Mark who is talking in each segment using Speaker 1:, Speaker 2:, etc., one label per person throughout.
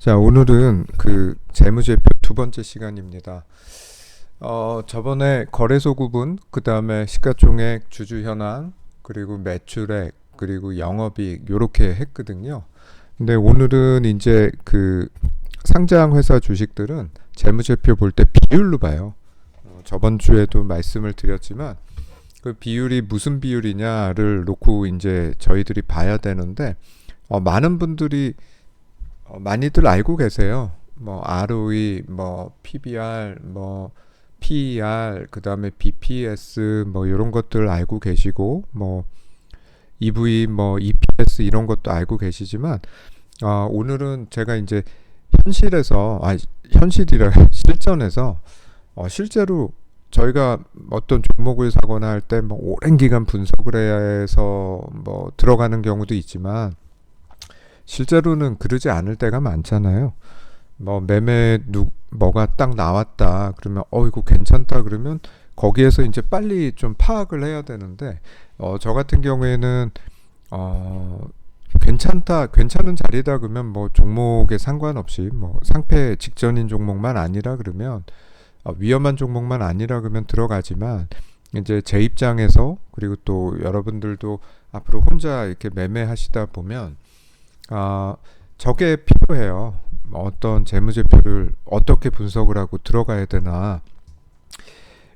Speaker 1: 자, 오늘은 그 재무제표 두 번째 시간입니다. 저번에 거래소 구분, 그 다음에 시가총액, 주주 현황, 그리고 매출액, 그리고 영업이익 요렇게 했거든요. 근데 오늘은 이제 그 상장 회사 주식들은 재무제표 볼 때 비율로 봐요. 저번 주에도 말씀을 드렸지만 그 비율이 무슨 비율이냐를 놓고 이제 저희들이 봐야 되는데 많은 분들이 많이들 알고 계세요. 뭐 ROE, 뭐 PBR, 뭐 PER, 그다음에 BPS 뭐 이런 것들 알고 계시고 뭐 EV, 뭐 EPS 이런 것도 알고 계시지만 오늘은 제가 이제 현실이라 실전에서 실제로 저희가 어떤 종목을 사거나 할 때 뭐 오랜 기간 분석을 해서 뭐 들어가는 경우도 있지만 실제로는 그러지 않을 때가 많잖아요. 뭐 뭐가 딱 나왔다 그러면 이거 괜찮다 그러면 거기에서 이제 빨리 좀 파악을 해야 되는데 저 같은 경우에는 괜찮은 자리다 그러면 뭐 종목에 상관없이 뭐 상패 직전인 종목만 아니라 그러면 위험한 종목만 아니라 그러면 들어가지만 이제 제 입장에서 그리고 또 여러분들도 앞으로 혼자 이렇게 매매하시다 보면 저게 필요해요. 어떤 재무제표를 어떻게 분석을 하고 들어가야 되나.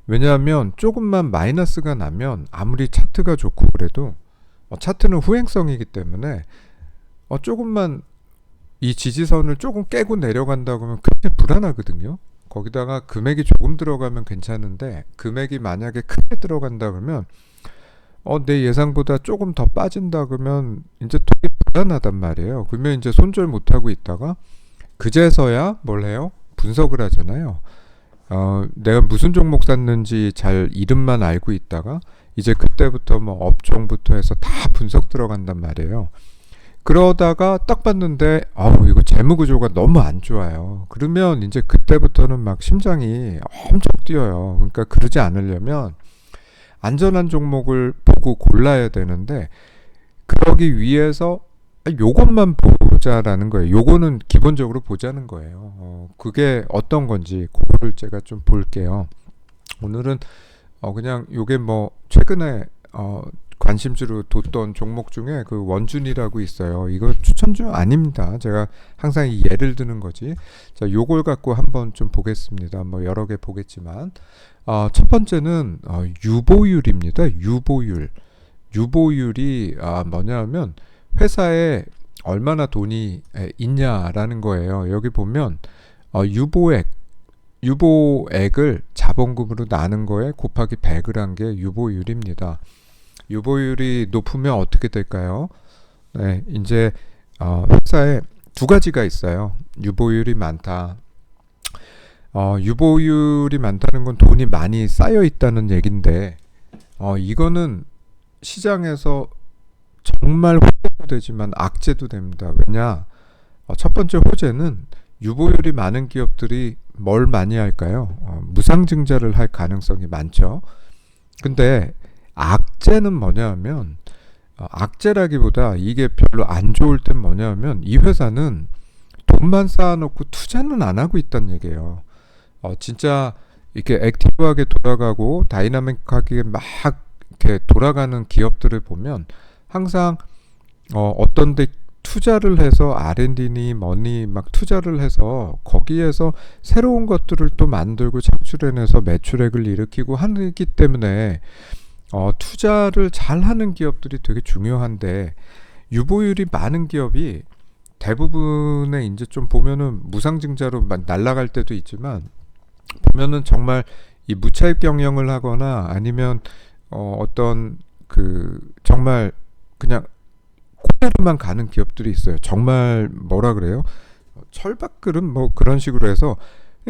Speaker 1: 왜냐하면 조금만 마이너스가 나면 아무리 차트가 좋고 그래도 차트는 후행성이기 때문에 조금만 이 지지선을 조금 깨고 내려간다고 하면 굉장히 불안하거든요. 거기다가 금액이 조금 들어가면 괜찮은데 금액이 만약에 크게 들어간다 그러면 내 예상보다 조금 더 빠진다 그러면 이제 되게 불안하단 말이에요. 그러면 이제 손절 못하고 있다가 그제서야 뭘 해요? 분석을 하잖아요. 내가 무슨 종목 샀는지 잘 이름만 알고 있다가 이제 그때부터 뭐 업종부터 해서 다 분석 들어간단 말이에요. 그러다가 딱 봤는데 이거 재무 구조가 너무 안 좋아요. 그러면 이제 그때부터는 막 심장이 엄청 뛰어요. 그러니까 그러지 않으려면 안전한 종목을 보고 골라야 되는데 그러기 위해서 요것만 보자라는 거예요. 요거는 기본적으로 보자는 거예요. 그게 어떤 건지 그거를 제가 좀 볼게요. 오늘은 그냥 요게 뭐 최근에 관심주로 뒀던 종목 중에 그 원준이라고 있어요. 이거 추천주 아닙니다. 제가 항상 이 예를 드는 거지. 자, 요걸 갖고 한번 좀 보겠습니다. 뭐 여러 개 보겠지만 첫 번째는 유보율입니다. 유보율이 뭐냐면 회사에 얼마나 돈이 있냐라는 거예요. 여기 보면 유보액을 자본금으로 나눈 거에 곱하기 100을 한 게 유보율입니다. 유보율이 높으면 어떻게 될까요? 네, 이제 회사에 두 가지가 있어요. 유보율이 많다. 유보율이 많다는 건 돈이 많이 쌓여 있다는 얘긴데 이거는 시장에서 정말 호재도 되지만 악재도 됩니다. 왜냐? 첫 번째 호재는 유보율이 많은 기업들이 뭘 많이 할까요? 무상증자를 할 가능성이 많죠. 근데 악재는 뭐냐면 악재라기보다 이게 별로 안 좋을 땐 뭐냐면 이 회사는 돈만 쌓아놓고 투자는 안 하고 있다는 얘기예요. 진짜 이렇게 액티브하게 돌아가고 다이나믹하게 막 이렇게 돌아가는 기업들을 보면 항상 어떤 데 투자를 해서 R&D니 뭐니 막 투자를 해서 거기에서 새로운 것들을 또 만들고 창출해내서 매출액을 일으키고 하기 때문에 투자를 잘 하는 기업들이 되게 중요한데 유보율이 많은 기업이 대부분의 이제 좀 보면은 무상증자로 날아갈 때도 있지만 보면은 정말 이 무차익 경영을 하거나 아니면 어떤 그 정말 그냥 코너로만 가는 기업들이 있어요. 정말 뭐라 그래요? 철밥그릇 뭐 그런 식으로 해서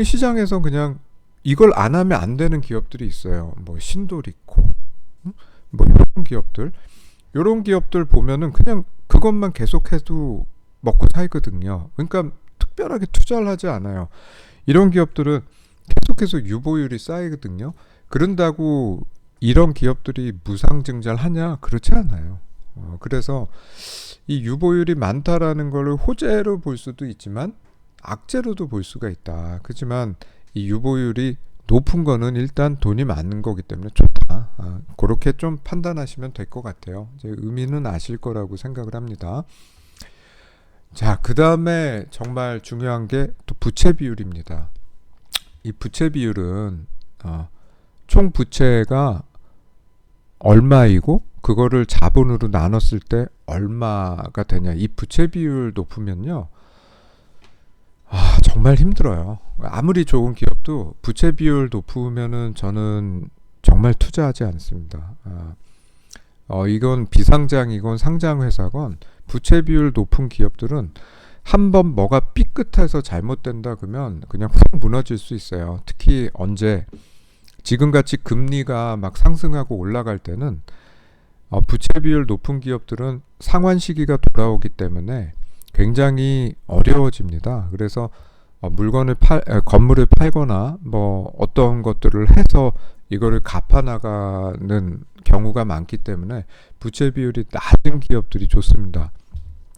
Speaker 1: 시장에서 그냥 이걸 안 하면 안 되는 기업들이 있어요. 뭐 신도리코 뭐 이런 기업들 보면은 그냥 그것만 계속해도 먹고 살거든요. 그러니까 특별하게 투자를 하지 않아요. 이런 기업들은 계속해서 유보율이 쌓이거든요. 그런다고 이런 기업들이 무상증자를 하냐? 그렇지 않아요. 그래서 이 유보율이 많다라는 걸 호재로 볼 수도 있지만 악재로도 볼 수가 있다. 그렇지만 이 유보율이 높은 거는 일단 돈이 많은 거기 때문에 좋다. 그렇게 좀 판단하시면 될 것 같아요. 이제 의미는 아실 거라고 생각을 합니다. 자, 그 다음에 정말 중요한 게 또 부채 비율입니다. 이 부채 비율은 총 부채가 얼마이고 그거를 자본으로 나눴을 때 얼마가 되냐. 이 부채 비율 높으면요, 정말 힘들어요. 아무리 좋은 기업도 부채 비율 높으면은 저는 정말 투자하지 않습니다. 이건 비상장이건 상장회사건 부채 비율 높은 기업들은 한번 뭐가 삐끗해서 잘못된다 그러면 그냥 훅 무너질 수 있어요. 특히 언제 지금같이 금리가 막 상승하고 올라갈 때는 부채 비율 높은 기업들은 상환 시기가 돌아오기 때문에 굉장히 어려워집니다. 그래서 건물을 팔거나 뭐 어떤 것들을 해서 이거를 갚아 나가는 경우가 많기 때문에 부채 비율이 낮은 기업들이 좋습니다.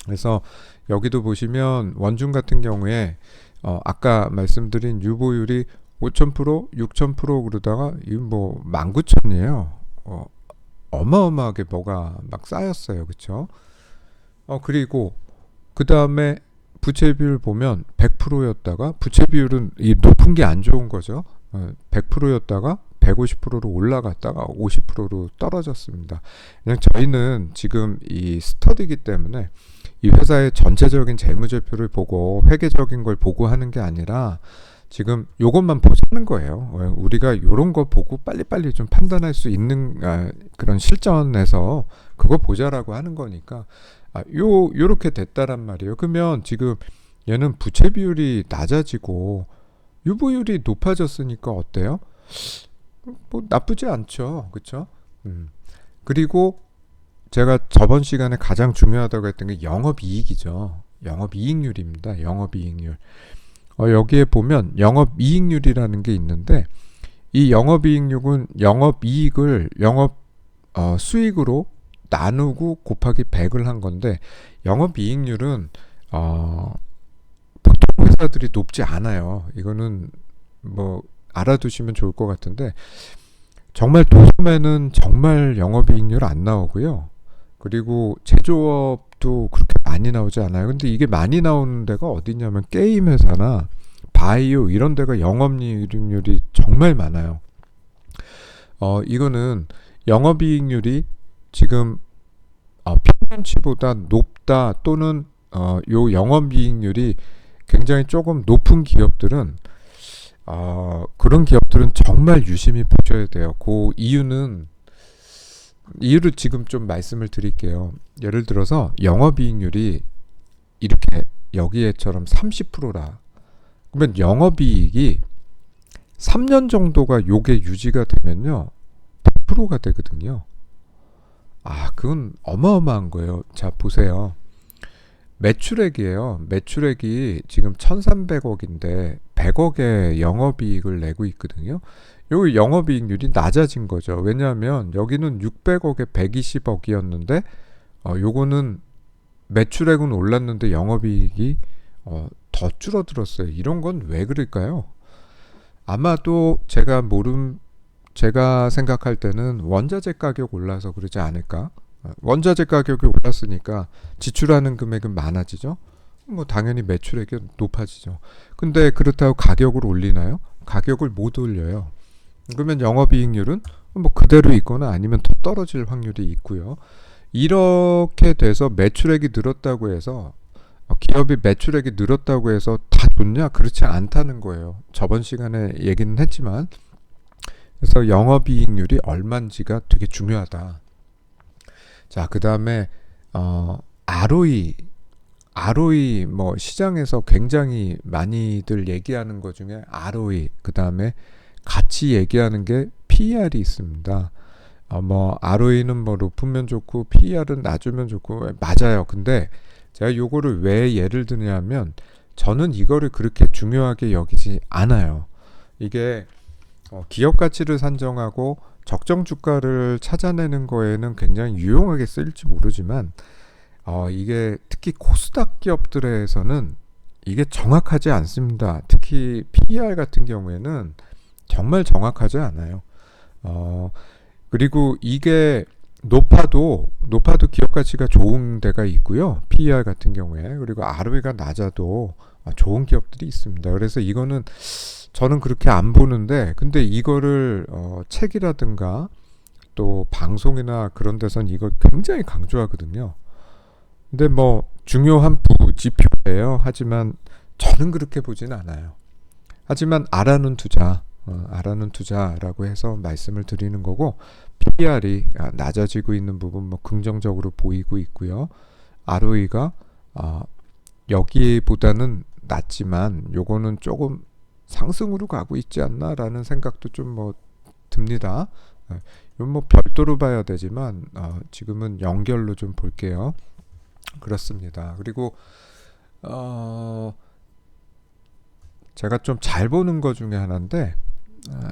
Speaker 1: 그래서 여기도 보시면 원중 같은 경우에 아까 말씀드린 유보율이 5,000%, 6,000% 그러다가 뭐 19,000이에요. 어마어마하게 뭐가 막 쌓였어요. 그렇죠? 그리고 그 다음에 부채 비율 보면 100%였다가 부채 비율은 이 높은 게 안 좋은 거죠. 100%였다가 150%로 올라갔다가 50%로 떨어졌습니다. 그냥 저희는 지금 이 스터디이기 때문에 이 회사의 전체적인 재무제표를 보고 회계적인 걸 보고 하는 게 아니라 지금 요것만 보자는 거예요. 우리가 이런 거 보고 빨리빨리 좀 판단할 수 있는 그런 실전에서 그거 보자라고 하는 거니까 요렇게 됐다란 말이에요. 그러면 지금 얘는 부채 비율이 낮아지고 유보율이 높아졌으니까 어때요? 뭐 나쁘지 않죠. 그렇죠? 그리고 제가 저번 시간에 가장 중요하다고 했던 게 영업이익이죠. 영업이익률입니다. 영업이익률. 여기에 보면 영업이익률이라는 게 있는데 이 영업이익률은 영업이익을 수익으로 나누고 곱하기 100을 한 건데 영업이익률은 보통 회사들이 높지 않아요. 이거는 뭐 알아두시면 좋을 것 같은데 정말 도소매는 정말 영업이익률 안 나오고요. 그리고 제조업도 그렇게 많이 나오지 않아요. 근데 이게 많이 나오는 데가 어디냐면 게임 회사나 바이오 이런 데가 영업이익률이 정말 많아요. 이거는 영업이익률이 지금 평균치보다 높다 또는 요 영업이익률이 굉장히 조금 높은 기업들은 그런 기업들은 정말 유심히 보셔야 돼요. 그 이유를 지금 좀 말씀을 드릴게요. 예를 들어서 영업이익률이 이렇게 여기에처럼 30%라. 그러면 영업이익이 3년 정도가 요게 유지가 되면요 100%가 되거든요. 그건 어마어마한 거예요. 자, 보세요. 매출액이에요. 매출액이 지금 1,300억인데 100억의 영업이익을 내고 있거든요. 요 영업이익률이 낮아진 거죠. 왜냐하면 여기는 600억에 120억이었는데 요거는 매출액은 올랐는데 영업이익이 더 줄어들었어요. 이런 건 왜 그럴까요? 아마도 제가 생각할 때는 원자재 가격 올라서 그러지 않을까? 원자재 가격이 올랐으니까 지출하는 금액은 많아지죠. 뭐 당연히 매출액이 높아지죠. 근데 그렇다고 가격을 올리나요? 가격을 못 올려요. 그러면 영업이익률은 뭐 그대로 있거나 아니면 더 떨어질 확률이 있고요. 이렇게 돼서 매출액이 늘었다고 해서 기업이 매출액이 늘었다고 해서 다 좋냐? 그렇지 않다는 거예요. 저번 시간에 얘기는 했지만 그래서 영업이익률이 얼마인지가 되게 중요하다. 자, 그 다음에 ROE 뭐 시장에서 굉장히 많이들 얘기하는 것 중에 ROE 그 다음에 같이 얘기하는 게 PER이 있습니다. 뭐 ROE는 뭐 높으면 좋고 PER은 낮으면 좋고 맞아요. 근데 제가 요거를 왜 예를 드냐면 저는 이거를 그렇게 중요하게 여기지 않아요. 이게 기업 가치를 산정하고 적정 주가를 찾아내는 거에는 굉장히 유용하게 쓰일지 모르지만 이게 특히 코스닥 기업들에서는 이게 정확하지 않습니다. 특히 PER 같은 경우에는 정말 정확하지 않아요. 그리고 이게 높아도 기업 가치가 좋은 데가 있고요. PER 같은 경우에. 그리고 ROE가 낮아도 좋은 기업들이 있습니다. 그래서 이거는 저는 그렇게 안 보는데, 근데 이거를 책이라든가 또 방송이나 그런 데선 이걸 굉장히 강조하거든요. 근데 뭐 중요한 지표예요. 하지만 저는 그렇게 보진 않아요. 하지만 알아는 투자라고 해서 말씀을 드리는 거고, PER이 낮아지고 있는 부분 뭐 긍정적으로 보이고 있고요. ROE가 여기보다는 낮지만 요거는 조금 상승으로 가고 있지 않나라는 생각도 좀 뭐 듭니다. 이건 뭐 별도로 봐야 되지만 지금은 연결로 좀 볼게요. 그렇습니다. 그리고 제가 좀 잘 보는 것 중에 하나인데,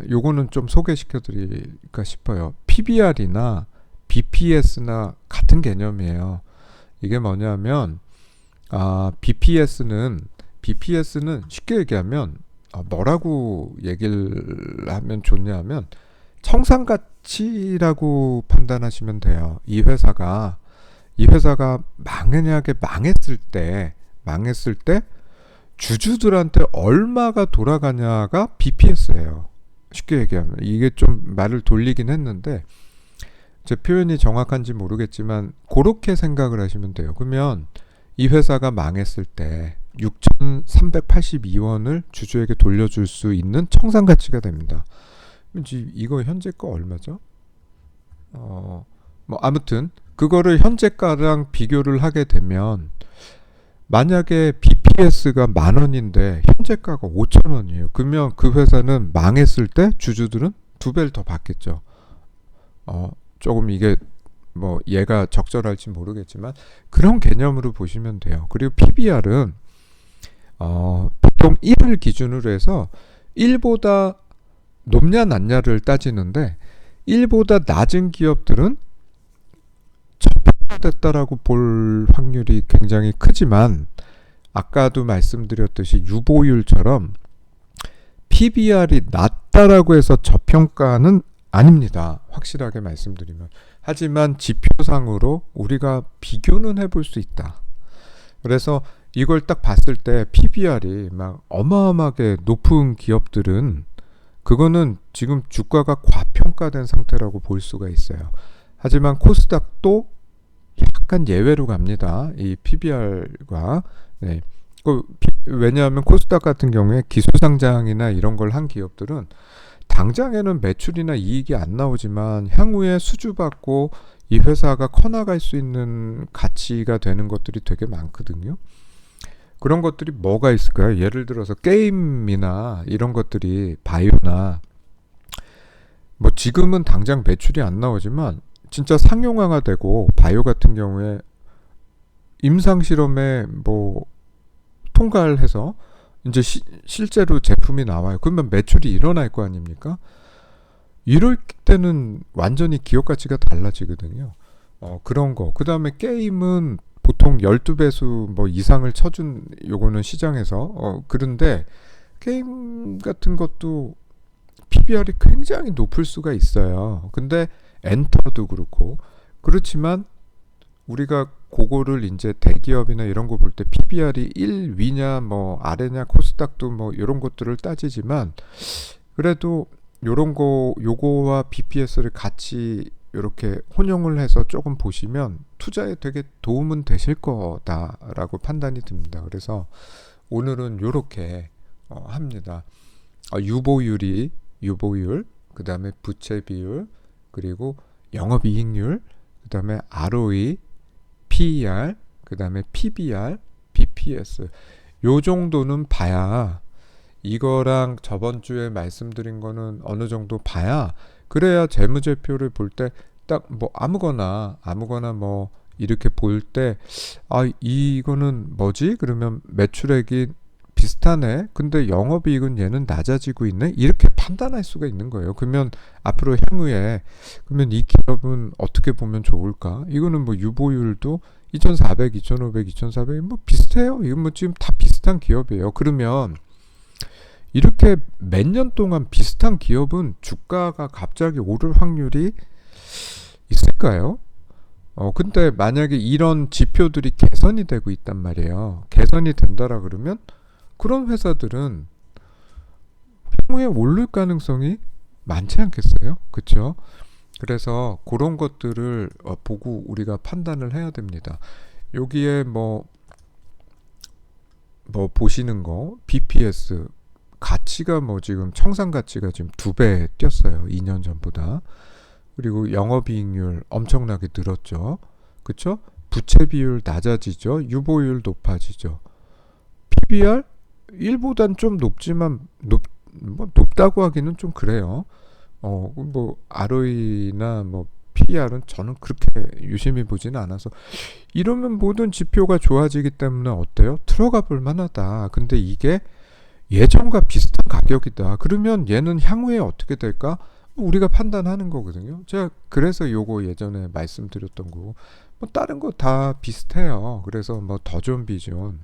Speaker 1: 요거는 좀 소개시켜 드릴까 싶어요. PBR이나 BPS나 같은 개념이에요. 이게 뭐냐면 BPS는 쉽게 얘기하면 뭐라고 얘기를 하면 좋냐면 청산가치라고 판단하시면 돼요. 이 회사가 만약에 망했을 때 주주들한테 얼마가 돌아가냐가 BPS예요. 쉽게 얘기하면 이게 좀 말을 돌리긴 했는데 제 표현이 정확한지 모르겠지만 그렇게 생각을 하시면 돼요. 그러면 이 회사가 망했을 때 6,382원을 주주에게 돌려줄 수 있는 청산가치가 됩니다. 이거 현재가 얼마죠? 뭐 아무튼 그거를 현재가랑 비교를 하게 되면 만약에 BPS가 10,000원인데 현재가가 5,000원이에요. 그러면 그 회사는 망했을 때 주주들은 2배를 더 받겠죠. 조금 이게 뭐 얘가 적절할지 모르겠지만 그런 개념으로 보시면 돼요. 그리고 PBR은 보통 1을 기준으로 해서 1보다 높냐 낮냐를 따지는데 1보다 낮은 기업들은 저평가됐다라고 볼 확률이 굉장히 크지만 아까도 말씀드렸듯이 유보율처럼 PBR이 낮다라고 해서 저평가는 아닙니다. 확실하게 말씀드리면. 하지만 지표상으로 우리가 비교는 해볼 수 있다. 그래서 이걸 딱 봤을 때 PBR이 막 어마어마하게 높은 기업들은 그거는 지금 주가가 과평가된 상태라고 볼 수가 있어요. 하지만 코스닥도 약간 예외로 갑니다. 이 PBR과 네. 왜냐하면 코스닥 같은 경우에 기술상장이나 이런 걸 한 기업들은 당장에는 매출이나 이익이 안 나오지만 향후에 수주받고 이 회사가 커나갈 수 있는 가치가 되는 것들이 되게 많거든요. 그런 것들이 뭐가 있을까요? 예를 들어서 게임이나 이런 것들이 바이오나 뭐 지금은 당장 매출이 안 나오지만 진짜 상용화가 되고 바이오 같은 경우에 임상 실험에 뭐 통과를 해서 이제 실제로 제품이 나와요. 그러면 매출이 일어날 거 아닙니까? 이럴 때는 완전히 기업 가치가 달라지거든요. 그런 거. 그 다음에 게임은 보통 12배수 뭐 이상을 쳐준 요거는 시장에서 그런데 게임 같은 것도 PBR이 굉장히 높을 수가 있어요. 근데 엔터도 그렇지만 우리가 그거를 이제 대기업이나 이런 거 볼 때 PBR이 1 위냐 뭐 아래냐 코스닥도 뭐 이런 것들을 따지지만 그래도 요거와 BPS를 같이 이렇게 혼용을 해서 조금 보시면 투자에 되게 도움은 되실 거다라고 판단이 듭니다. 그래서 오늘은 요렇게 합니다. 유보율, 그 다음에 부채 비율, 그리고 영업이익률, 그 다음에 ROE, PER, 그 다음에 PBR, BPS 요 정도는 봐야 이거랑 저번 주에 말씀드린 거는 어느 정도 봐야 그래야 재무제표를 볼 때 딱 뭐 아무거나 뭐 이렇게 볼 때 이거는 뭐지? 그러면 매출액이 비슷하네. 근데 영업이익은 얘는 낮아지고 있네. 이렇게 판단할 수가 있는 거예요. 그러면 앞으로 향후에 그러면 이 기업은 어떻게 보면 좋을까? 이거는 뭐 유보율도 2,400, 2,500, 2,400 뭐 비슷해요. 이건 뭐 지금 다 비슷한 기업이에요. 그러면 이렇게 몇 년 동안 비슷한 기업은 주가가 갑자기 오를 확률이 있을까요? 근데 만약에 이런 지표들이 개선이 되고 있단 말이에요. 개선이 된다라 그러면 그런 회사들은 향후에 오를 가능성이 많지 않겠어요? 그렇죠? 그래서 그런 것들을 보고 우리가 판단을 해야 됩니다. 여기에 뭐 보시는 거 BPS 가치가 뭐 지금 청산 가치가 지금 2배 뛰었어요. 2년 전보다. 그리고 영업이익률 엄청나게 늘었죠. 그쵸? 부채 비율 낮아지죠. 유보율 높아지죠. PBR 1보단 좀 높지만 뭐 높다고 하기는 좀 그래요. 뭐 ROE나 뭐 PER은 저는 그렇게 유심히 보지는 않아서 이러면 모든 지표가 좋아지기 때문에 어때요? 들어가 볼 만하다. 근데 이게 예전과 비슷한 가격이다. 그러면 얘는 향후에 어떻게 될까? 우리가 판단하는 거거든요. 제가 그래서 요거 예전에 말씀드렸던 거고 뭐 다른 거 다 비슷해요. 그래서 뭐 더 좋은 비전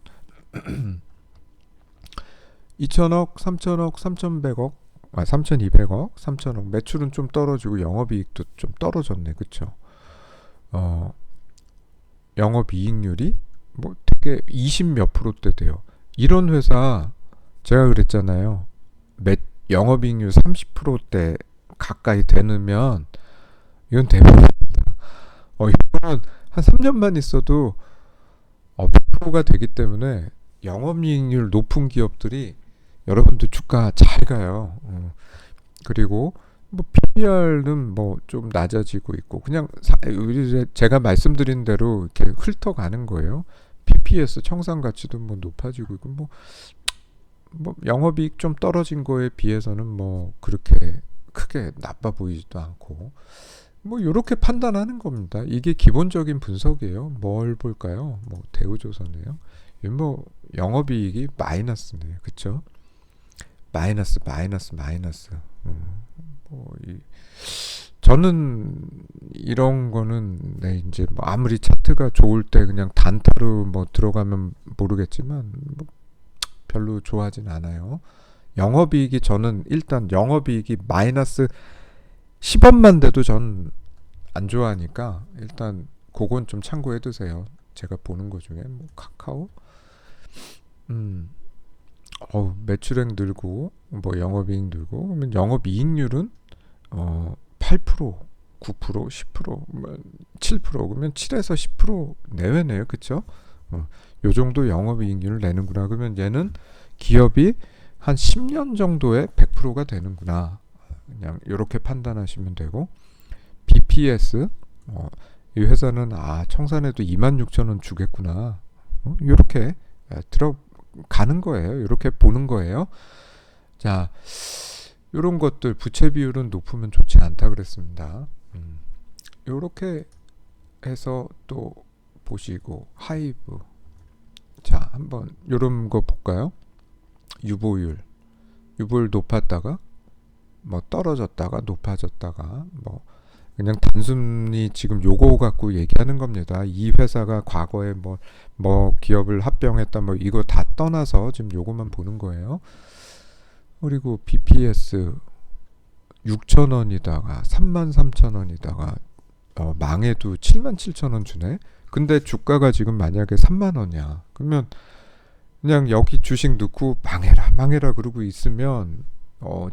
Speaker 1: 2천억, 3천억, 3,100억, 3,200억, 3천억 매출은 좀 떨어지고 영업이익도 좀 떨어졌네. 그쵸? 영업이익률이 뭐 되게 20 몇 프로대 돼요. 이런 회사 제가 그랬잖아요. 영업이익률 30%대 가까이 되면 이건 대박입니다. 이거는 한 3년만 있어도 100%가 되기 때문에 영업이익률 높은 기업들이 여러분들 주가 잘 가요. 그리고 뭐 PBR은 뭐 좀 낮아지고 있고 그냥 제가 말씀드린 대로 이렇게 훑어가는 거예요. PPS 청산 가치도 뭐 높아지고 있고 뭐 영업이익 좀 떨어진 거에 비해서는 뭐 그렇게 크게 나빠 보이지도 않고 뭐 이렇게 판단하는 겁니다. 이게 기본적인 분석이에요. 뭘 볼까요? 뭐 대우조선이에요. 뭐 영업이익이 마이너스네요. 그렇죠? 마이너스. 저는 이런 거는 이제 뭐 아무리 차트가 좋을 때 그냥 단타로 뭐 들어가면 모르겠지만 뭐 별로 좋아하진 않아요. 영업이익이 저는 일단 영업이익이 마이너스 10원만 돼도 전 안 좋아하니까 일단 그건 좀 참고해 두세요. 제가 보는 거 중에 뭐 카카오 매출액 늘고 뭐 영업이익 늘고 그러면 영업이익률은 8%, 9%, 10%, 7% 그러면 7에서 10% 내외네요. 그쵸? 요 정도 영업이익률을 내는구나. 그러면 얘는 기업이 한 10년 정도에 100%가 되는구나. 그냥 이렇게 판단하시면 되고 BPS 이 회사는 청산해도 26,000원 주겠구나. 이렇게 들어가는 거예요. 이렇게 보는 거예요. 자, 이런 것들 부채 비율은 높으면 좋지 않다 그랬습니다. 이렇게 해서 또 보시고 하이브 자 한번 이런 거 볼까요? 유보율 높았다가 뭐 떨어졌다가 높아졌다가 뭐 그냥 단순히 지금 요거 갖고 얘기하는 겁니다. 이 회사가 과거에 뭐 기업을 합병했다 뭐 이거 다 떠나서 지금 요거만 보는 거예요. 그리고 BPS 6,000원이다가 33,000원이다가 망해도 77,000원 주네. 근데 주가가 지금 만약에 3만원이야. 그러면 그냥 여기 주식 넣고 망해라 그러고 있으면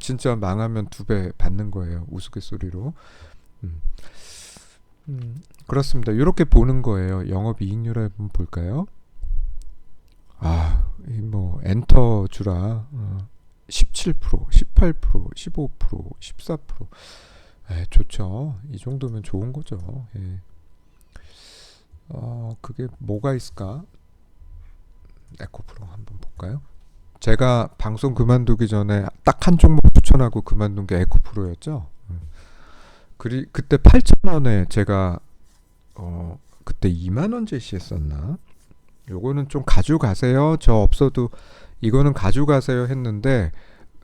Speaker 1: 진짜 망하면 2배 받는 거예요. 우스갯소리로. 그렇습니다. 이렇게 보는 거예요. 영업이익률 한번 볼까요? 뭐 엔터 주라 17%, 18%, 15%, 14%. 좋죠. 이 정도면 좋은 거죠. 예. 그게 뭐가 있을까? 에코프로 한번 볼까요? 제가 방송 그만두기 전에 딱 한 종목 추천하고 그만둔 게 에코프로였죠. 그때 8,000원에 제가 그때 2만원 제시했었나? 요거는 좀 가져가세요. 저 없어도 이거는 가져가세요 했는데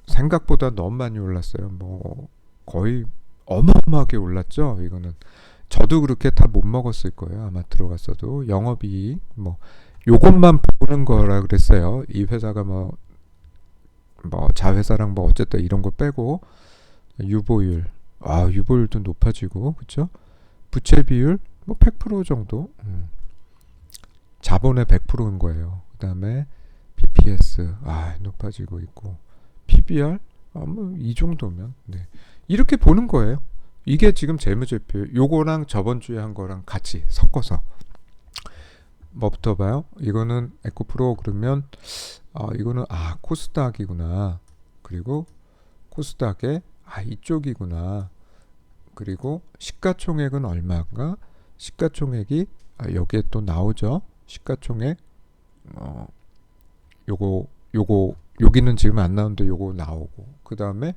Speaker 1: 생각보다 너무 많이 올랐어요. 뭐 거의 어마어마하게 올랐죠. 이거는 저도 그렇게 다 못 먹었을 거예요. 아마 들어갔어도 영업이익 뭐 요것만 보는 거라 그랬어요. 이 회사가 뭐 자회사랑 뭐 어쨌든 이런 거 빼고 유보율 유보율도 높아지고 그쵸? 부채 비율 뭐 100% 정도 자본의 100%인 거예요. 그 다음에 BPS 높아지고 있고 PBR 뭐 이 정도면 네. 이렇게 보는 거예요. 이게 지금 재무제표 요거랑 저번 주에 한 거랑 같이 섞어서 뭐부터 봐요? 이거는 에코프로 그러면 이거는 코스닥이구나. 그리고 코스닥에 이쪽이구나. 그리고 시가총액은 얼마인가? 시가총액이 여기에 또 나오죠. 시가총액 여기는 지금 안 나오는데 요거 나오고 그 다음에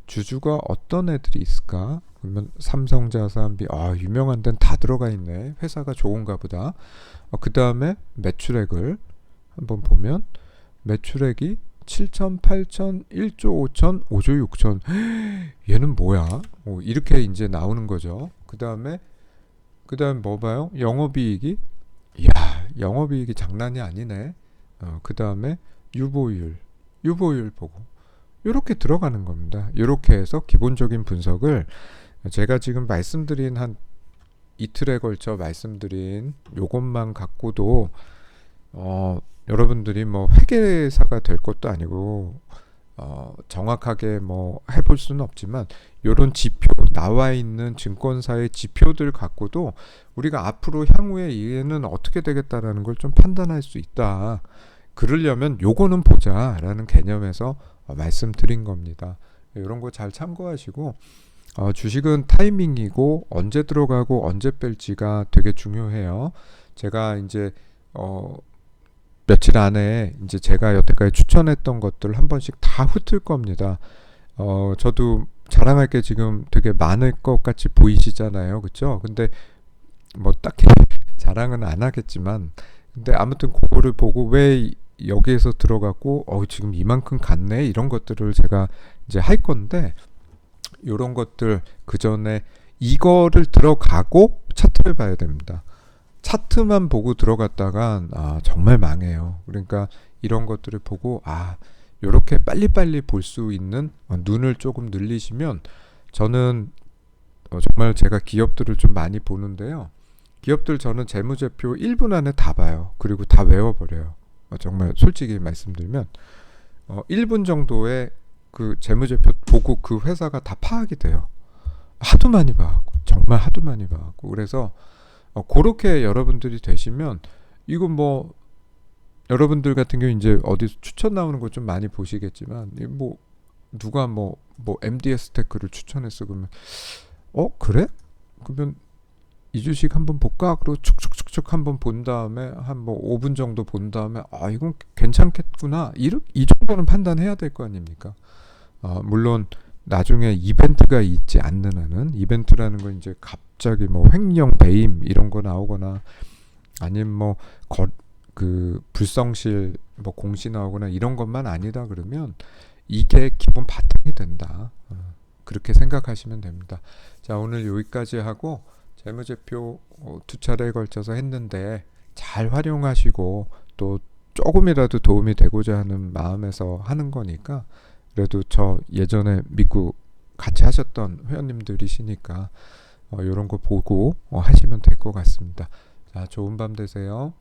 Speaker 1: 주주가 어떤 애들이 있을까? 그러면 삼성자산 유명한 데는 다 들어가 있네. 회사가 좋은가 보다. 그 다음에 매출액을 한번 보면 매출액이 7천, 8천, 1조 5천, 5조 6천 얘는 뭐야? 이렇게 이제 나오는 거죠. 그 다음에 뭐 봐요? 영업이익이 영업이익이 장난이 아니네. 그 다음에 유보율 보고 이렇게 들어가는 겁니다. 이렇게 해서 기본적인 분석을 제가 지금 말씀드린 한 이틀에 걸쳐 말씀드린 요것만 갖고도 여러분들이 뭐 회계사가 될 것도 아니고 정확하게 뭐 해볼 수는 없지만 요런 지표 나와 있는 증권사의 지표들 갖고도 우리가 앞으로 향후에 얘는 어떻게 되겠다라는 걸 좀 판단할 수 있다. 그러려면 요거는 보자라는 개념에서 말씀드린 겁니다. 이런 거 잘 참고하시고 주식은 타이밍이고 언제 들어가고 언제 뺄지가 되게 중요해요. 제가 이제 며칠 안에 이제 제가 여태까지 추천했던 것들 한 번씩 다 훑을 겁니다. 저도 자랑할 게 지금 되게 많을 것 같이 보이시잖아요. 그쵸? 근데 뭐 딱히 자랑은 안 하겠지만 근데 아무튼 그거를 보고 왜 여기에서 들어갔고 지금 이만큼 갔네 이런 것들을 제가 이제 할 건데 이런 것들 그 전에 이거를 들어가고 차트를 봐야 됩니다. 차트만 보고 들어갔다간 정말 망해요. 그러니까 이런 것들을 보고 이렇게 빨리빨리 볼 수 있는 눈을 조금 늘리시면 저는 정말 제가 기업들을 좀 많이 보는데요. 기업들 저는 재무제표 1분 안에 다 봐요. 그리고 다 외워버려요. 정말 솔직히 말씀드리면 1분 정도의 그 재무제표 보고 그 회사가 다 파악이 돼요. 하도 많이 봐갖고 정말 하도 많이 봐갖고 그래서 그렇게 여러분들이 되시면 이거 뭐 여러분들 같은 경우 이제 어디 추천 나오는 거 좀 많이 보시겠지만 뭐 누가 뭐 MDS 테크를 추천했어 그러면 그래? 그러면 이 주식 한번 볼까? 그리고 축축축축 한번 본 다음에 한 뭐 5분 정도 본 다음에 이건 괜찮겠구나 이 정도는 판단해야 될 거 아닙니까? 물론 나중에 이벤트가 있지 않는 한은 이벤트라는 건 이제 갑자기 뭐 횡령 배임 이런 거 나오거나 아니면 뭐 그 불성실 뭐 공시 나오거나 이런 것만 아니다 그러면 이게 기본 바탕이 된다. 그렇게 생각하시면 됩니다. 자, 오늘 여기까지 하고 재무제표 두 차례에 걸쳐서 했는데 잘 활용하시고 또 조금이라도 도움이 되고자 하는 마음에서 하는 거니까 그래도 저 예전에 믿고 같이 하셨던 회원님들이시니까 이런 거 보고 하시면 될 것 같습니다. 자, 좋은 밤 되세요.